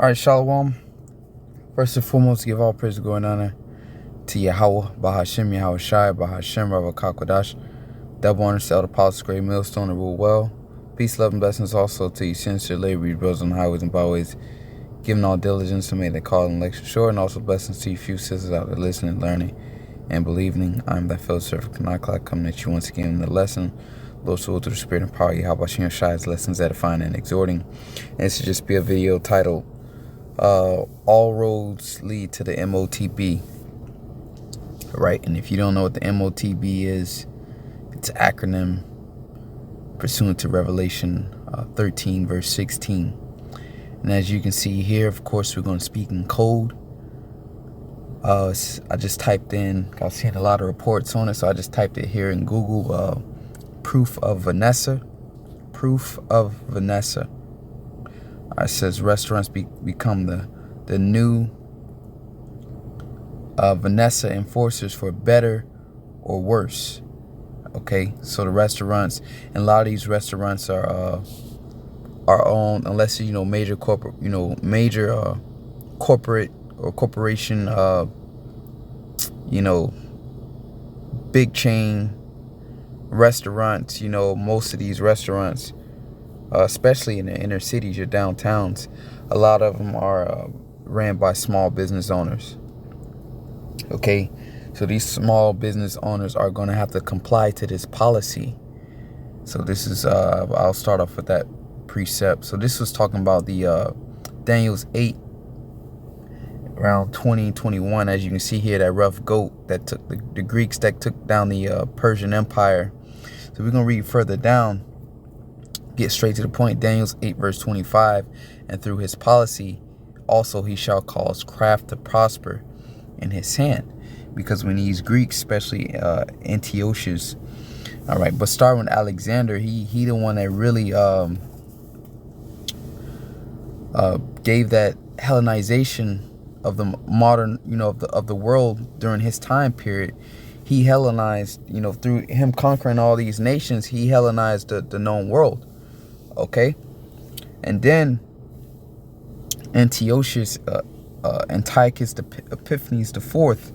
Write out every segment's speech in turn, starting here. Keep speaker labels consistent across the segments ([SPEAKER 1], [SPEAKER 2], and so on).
[SPEAKER 1] All right, Shalom. First and foremost, give all praise, glory, and honor to Yahweh, Bahashem, Yahweh Shai, Bahashem, Rabbi Kakwadash. Double honor to Elder Apostles, Great Millstone, and rule well. Peace, love, and blessings also to you, sincere labor, brothers on highways and byways, giving all diligence to make the call and election sure, and also blessings to you, few sisters out there listening, learning, and believing. I'm that field servant, Kanakla, coming at you once again in the lesson. Lord, so through the spirit and power, Yahweh Shem Shai's lessons edifying and exhorting. And this should just be a video titled, All Roads Lead to the MOTB. Right, and if you don't know what the MOTB is, it's an acronym pursuant to Revelation 13 verse 16. And as you can see here, of course, we're going to speak in code. I just typed in, I've seen a lot of reports on it, so I just typed it here in Google, proof of Vanessa. It says restaurants become the new Vanessa enforcers for better or worse. Okay, so the restaurants, and a lot of these restaurants are owned, unless major corporate, corporate or corporation, big chain restaurants. Most of these restaurants, especially in the inner cities, your downtowns, a lot of them are ran by small business owners. Okay, so these small business owners are going to have to comply to this policy. So this is, I'll start off with that precept. So this was talking about the Daniel's 8, around 2021. As you can see here, that rough goat that took the Greeks that took down the Persian Empire. So we're going to read further down, get straight to the point. Daniel's 8 verse 25, and through his policy also he shall cause craft to prosper in his hand. Because when these Greeks, especially Antiochus, all right, but starting with Alexander, he the one that really gave that Hellenization of the modern, of the world during his time period. He Hellenized, through him conquering all these nations, he Hellenized the known world. Okay, and then Antiochus, Antiochus Epiphanes the Fourth.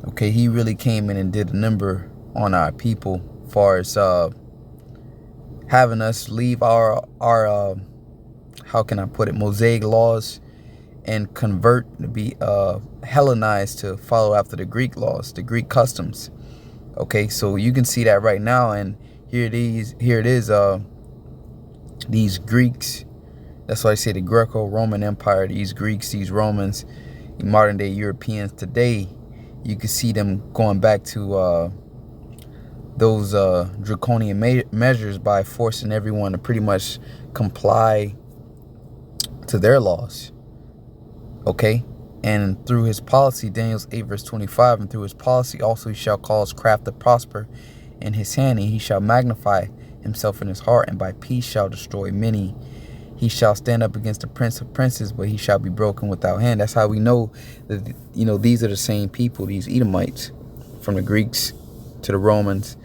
[SPEAKER 1] Okay, he really came in and did a number on our people, as far as having us leave our how can I put it, Mosaic laws, and convert to be Hellenized to follow after the Greek laws, the Greek customs. Okay, so you can see that right now, and here it is. These Greeks. That's why I say the Greco-Roman Empire. These Greeks, these Romans, modern day Europeans today, you can see them going back to those draconian measures by forcing everyone to pretty much comply to their laws. Okay, and through his policy, Daniel's 8 verse 25, and through his policy also he shall cause craft to prosper in his hand, and he shall magnify himself in his heart, and by peace shall destroy many. He shall stand up against the prince of princes, but he shall be broken without hand. That's how we know that, these are the same people, these Edomites, from the Greeks to the Romans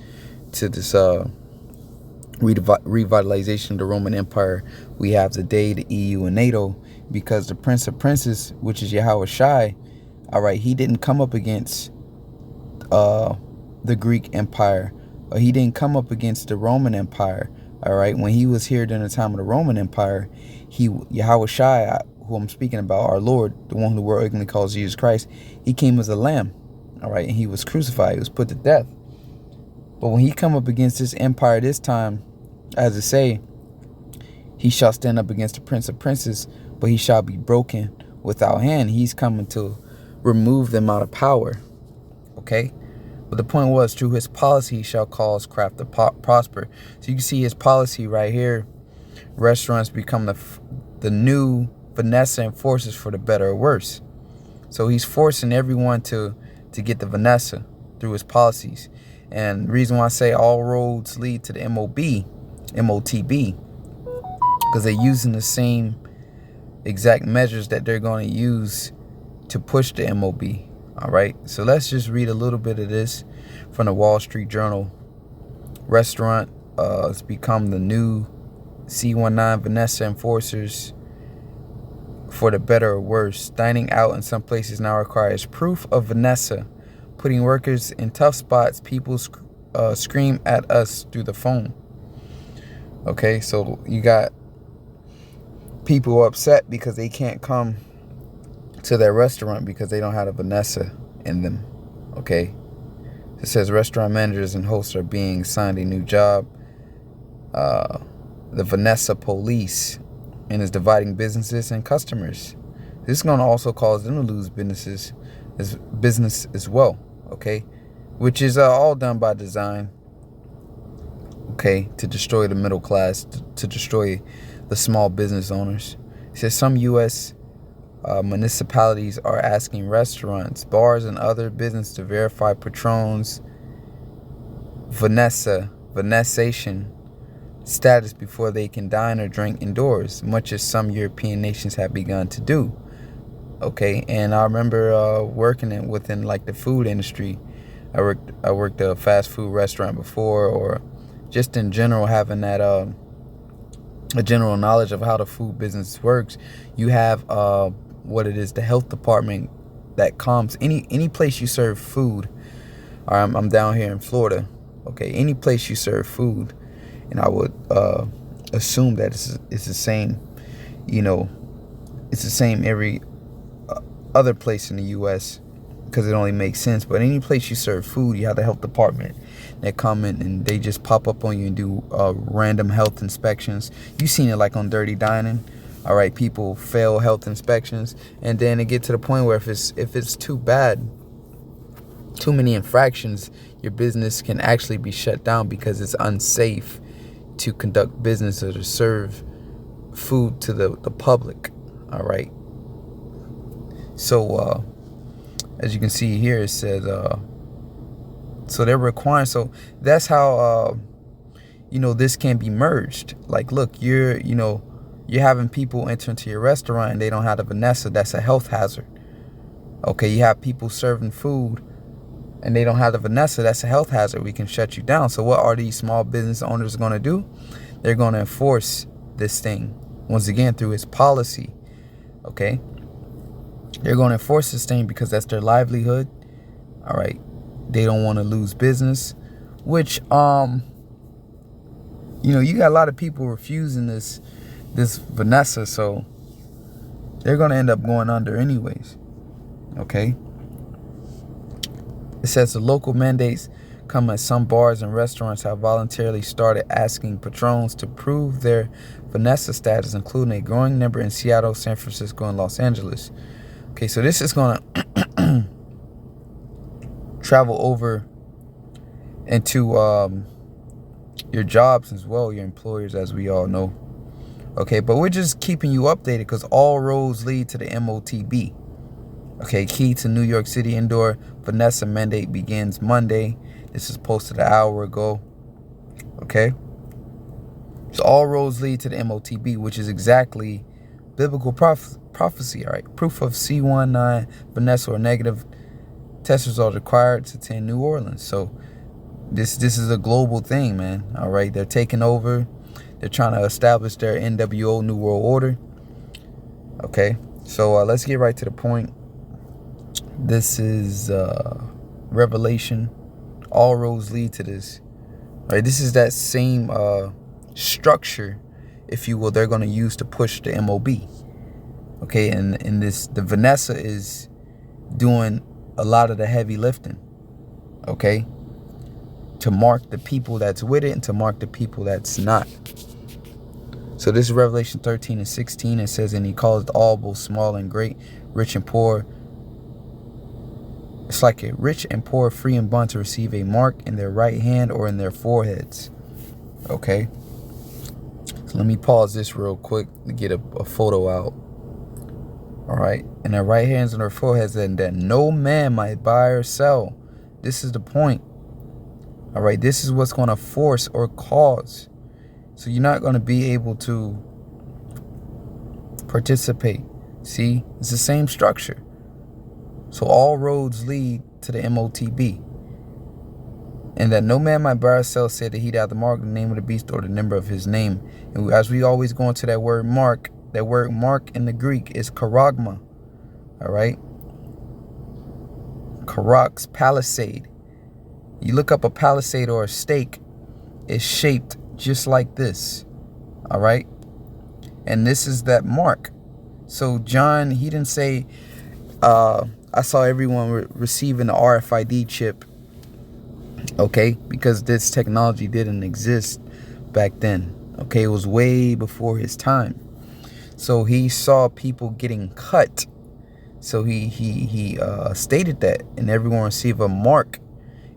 [SPEAKER 1] to this revitalization of the Roman Empire we have today, the EU and NATO, because the prince of princes, which is Yahweh Shai, all right, he didn't come up against the Greek Empire, or he didn't come up against the Roman Empire. All right, when he was here during the time of the Roman Empire, Yahweh Shai, who I'm speaking about, our Lord, the one who the world ignorantly calls Jesus Christ, he came as a lamb. All right, and he was crucified, he was put to death. But when he come up against this empire this time, as it say, he shall stand up against the prince of princes, but he shall be broken without hand. He's coming to remove them out of power. Okay. But the point was, through his policy, he shall cause craft to prosper. So you can see his policy right here. Restaurants become the new Vanessa enforcers for the better or worse. So he's forcing everyone to get the Vanessa through his policies. And the reason why I say all roads lead to the MOTB, because they're using the same exact measures that they're going to use to push the MOB. All right, so let's just read a little bit of this from the Wall Street Journal. Restaurant has become the new C19 Vanessa enforcers for the better or worse. Dining out in some places now requires proof of Vanessa, putting workers in tough spots. People scream at us through the phone. Okay, so you got people upset because they can't come to their restaurant because they don't have a Vanessa in them. Okay, it says restaurant managers and hosts are being assigned a new job, the Vanessa police, and is dividing businesses and customers. This is going to also cause them to lose business as well. Okay, which is all done by design. Okay, to destroy the middle class, to destroy the small business owners. It says some U.S. Municipalities are asking restaurants, bars, and other business to verify Patron's Vanessation status before they can dine or drink indoors, much as some European nations have begun to do. Okay, and I remember working within like the food industry. I worked at a fast food restaurant before, or just in general having that a general knowledge of how the food business works. You have what it is, the health department that comes any place you serve food. I'm down here in Florida. Okay, any place you serve food, and I would assume that it's the same. You know, it's the same every other place in the U.S. because it only makes sense. But any place you serve food, you have the health department that come in and they just pop up on you and do random health inspections. You've seen it like on Dirty Dining. All right, people fail health inspections, and then it get to the point where if it's too bad, too many infractions, your business can actually be shut down because it's unsafe to conduct business or to serve food to the public. All right. So as you can see here, it says so they're requiring. So that's how this can be merged. Like, look, you're having people enter into your restaurant and they don't have the Vanessa. That's a health hazard. Okay, you have people serving food and they don't have the Vanessa. That's a health hazard. We can shut you down. So what are these small business owners going to do? They're going to enforce this thing once again through its policy. Okay, they're going to enforce this thing because that's their livelihood. All right, they don't want to lose business, which you got a lot of people refusing this Vanessa, so they're going to end up going under anyways. Okay, it says the local mandates come as some bars and restaurants have voluntarily started asking patrons to prove their Vanessa status, including a growing number in Seattle, San Francisco, and Los Angeles. Okay, so this is going to travel over into your jobs as well, your employers, as we all know. Okay, but we're just keeping you updated because all roads lead to the MOTB. Okay, key to New York City indoor Vanessa mandate begins Monday. This is posted an hour ago. Okay, so all roads lead to the MOTB, which is exactly biblical prophecy. All right, proof of C19 Vanessa or negative test results required to attend New Orleans. So this is a global thing, man. All right, they're taking over. They're trying to establish their NWO New World Order. Okay, so let's get right to the point. This is Revelation. All roads lead to this. All right, this is that same structure, if you will, they're going to use to push the MOB. Okay, and in this, the Vanessa is doing a lot of the heavy lifting. Okay, to mark the people that's with it and to mark the people that's not. So this is Revelation 13 and 16. It says, and he called all, both small and great, rich and poor. It's like a rich and poor, free and bond, to receive a mark in their right hand or in their foreheads. Okay. So let me pause this real quick to get a photo out. All right. In their right hands and their foreheads, and that no man might buy or sell. This is the point. All right. This is what's going to force or cause. So you're not going to be able to participate. See, it's the same structure. So all roads lead to the MOTB. And that no man might buy or sell, said that he that hath the mark, the name of the beast, or the number of his name. And as we always go into that word mark, That word mark in the Greek is charagma. All right. Charax, palisade. You look up a palisade or a stake, it's shaped just like this. All right. And this is that mark. So John, he didn't say, I saw everyone receiving the RFID chip. Okay. Because this technology didn't exist back then. Okay. It was way before his time. So he saw people getting cut. So he stated that, and everyone received a mark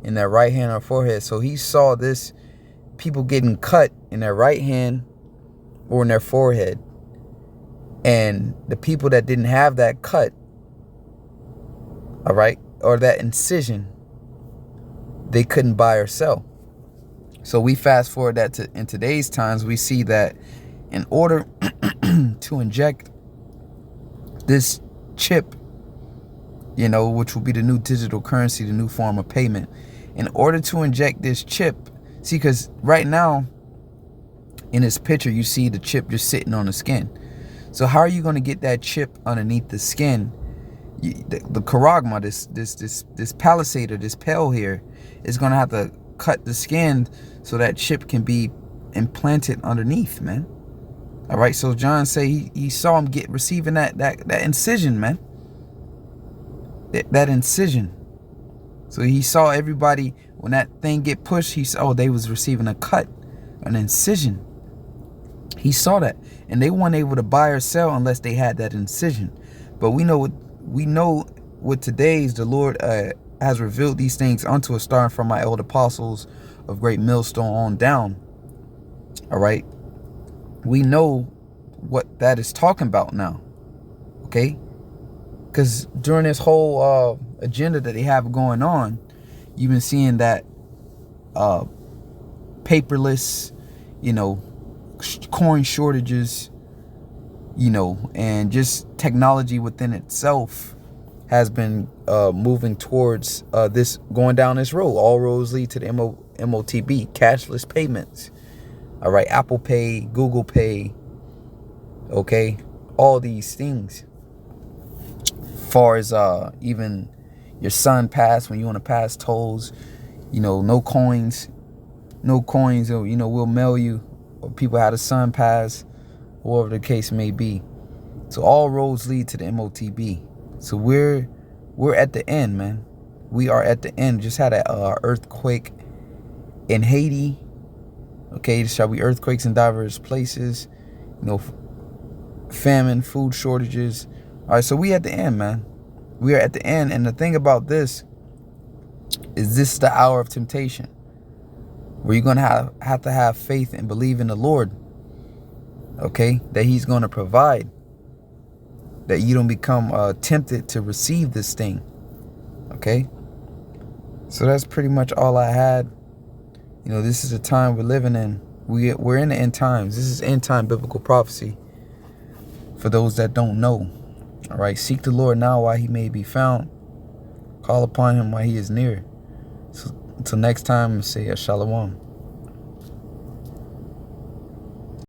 [SPEAKER 1] in their right hand or forehead. So he saw this, people getting cut in their right hand or in their forehead. And the people that didn't have that cut, all right, or that incision, they couldn't buy or sell. So we fast forward that to in today's times, we see that in order to inject this chip, you know, which will be the new digital currency, the new form of payment. In order to inject this chip, see, because right now in this picture, you see the chip just sitting on the skin. So how are you going to get that chip underneath the skin? The charagma, this palisade, or this pale here, is going to have to cut the skin so that chip can be implanted underneath, man. All right. So John say he saw him receiving that incision, man. That incision. So he saw everybody, when that thing get pushed, he saw, oh, they was receiving a cut, an incision. He saw that, and they weren't able to buy or sell unless they had that incision. But we know what today's the Lord has revealed these things unto us, starting from my old apostles of Great Millstone on down. All right. We know what that is talking about now. Okay. Because during this whole agenda that they have going on, you've been seeing that paperless, you know, coin shortages, you know, and just technology within itself has been moving towards this, going down this road. All roads lead to the MOTB, cashless payments. All right, Apple Pay, Google Pay, okay, all these things. Far as even your Sun Pass, when you want to pass tolls, you know, no coins, or, you know, we'll mail you, or people had a Sun Pass, whatever the case may be. So all roads lead to the MOTB. So we're at the end, man. We are at the end. Just had an earthquake in Haiti. Okay, there shall be earthquakes in diverse places. You know, famine, food shortages. All right, so we at the end, man. We are at the end. And the thing about this is, this is the hour of temptation, where you're going to have to have faith and believe in the Lord. Okay, that he's going to provide, that you don't become tempted to receive this thing. Okay, so that's pretty much all I had. You know, this is the time we're living in. We're in the end times. This is end time biblical prophecy for those that don't know. All right, seek the Lord now while he may be found. Call upon him while he is near. So until next time, say a shalom.